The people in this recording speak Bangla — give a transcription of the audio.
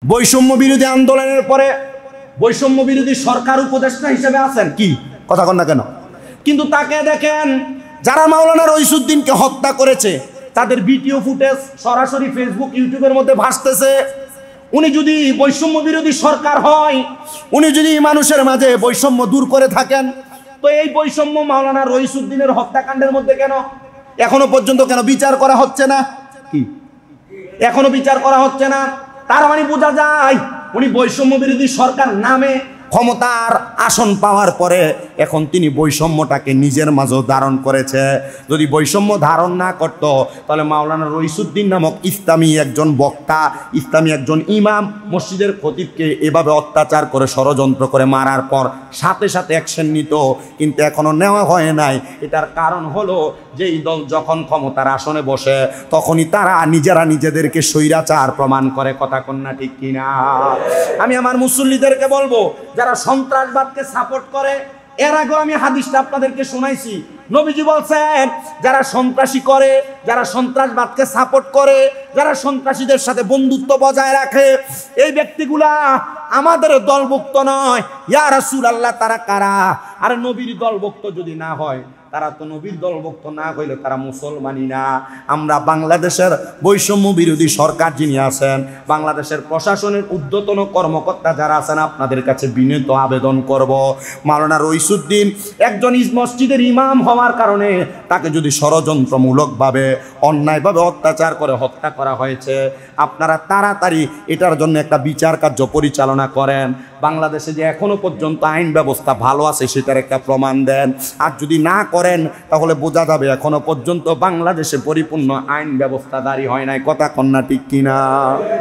বৈষম্য বিরোধী আন্দোলনের পরে বৈষম্য বিরোধী সরকার উপদেষ্টা হিসেবে আছেন কি কথা কন না কেন? কিন্তু তাকে দেখেন যারা মাওলানা রইসুদ্দিনকে হত্যা করেছে তাদের ভিডিও ফুটেজ সরাসরি ফেসবুক ইউটিউবের মধ্যে ভাসতেছে। উনি যদি বৈষম্য বিরোধী সরকার হয়, উনি যদি মানুষের মাঝে বৈষম্য দূর করে থাকেন, তো এই বৈষম্য মাওলানা রইসুদ্দিনের হত্যাকাণ্ডের মধ্যে কেন এখনো পর্যন্ত কেন বিচার করা হচ্ছে না? কি এখনো বিচার করা হচ্ছে না? তার মানে বোঝা যায় উনি বৈষম্য বিরোধী সরকার নামে ক্ষমতার আসন পাওয়ার পরে এখন তিনি বৈষম্যটাকে নিজের মাঝে ধারণ করেছে। যদি বৈষম্য ধারণ না করত তাহলে মাওলানা রইসুদ্দিন নামক ইসলামী একজন বক্তা, ইসলামী একজন ইমাম মসজিদের খতিবকে এভাবে অত্যাচার করে ষড়যন্ত্র করে মারার পর সাথে সাথে অ্যাকশন নিত, কিন্তু এখনো নেওয়া হয় নাই। এটার কারণ হলো যে এই দল যখন ক্ষমতার আসনে বসে তখনই তারা নিজেরা নিজেদেরকে স্বৈরাচার প্রমাণ করে। কথা কন্যা ঠিক কিনা? আমি আমার মুসল্লিদেরকে বলবো যারা সন্ত্রাসবাদকে সাপোর্ট করে, এর আগে আমি হাদিসটা আপনাদেরকে শোনাইছি। নবীজি বলছেন যারা সন্ত্রাসী করে, যারা সন্ত্রাসবাদকে সাপোর্ট করে, যারা সন্ত্রাসীদের সাথে বন্ধুত্ব বজায় রাখে, এই ব্যক্তিগুলা আমাদের দলভুক্ত নয়। ইয়া রাসূলুল্লাহ, তারা কারা? আর নবীর দলভুক্ত যদি না হয়, তারা তো নবীর দলভুক্ত না হইলে তারা মুসলমানই না। আমরা বাংলাদেশের বৈষম্য বিরোধী সরকার যিনি আছেন, বাংলাদেশের প্রশাসনের ঊর্ধ্বতন কর্মকর্তা যারা আছেন, আপনাদের কাছে বিনীত আবেদন করব, মাওলানা রইসুদ্দিন একজন মসজিদের ইমাম হওয়ার কারণে তাকে যদি ষড়যন্ত্রমূলকভাবে অন্যায়ভাবে অত্যাচার করে হত্যা করা হয়েছে, আপনারা তাড়াতাড়ি এটার জন্য একটা বিচার কার্য পরিচালনা করেন। বাংলাদেশে যে এখনো পর্যন্ত আইন ব্যবস্থা ভালো আছে সেটার একটা প্রমাণ দেন। আর যদি না করেন তাহলে বোঝা যাবে এখনো পর্যন্ত বাংলাদেশে পরিপূর্ণ আইন ব্যবস্থা জারি হয় নাই। কথা কন্যা ঠিক কিনা?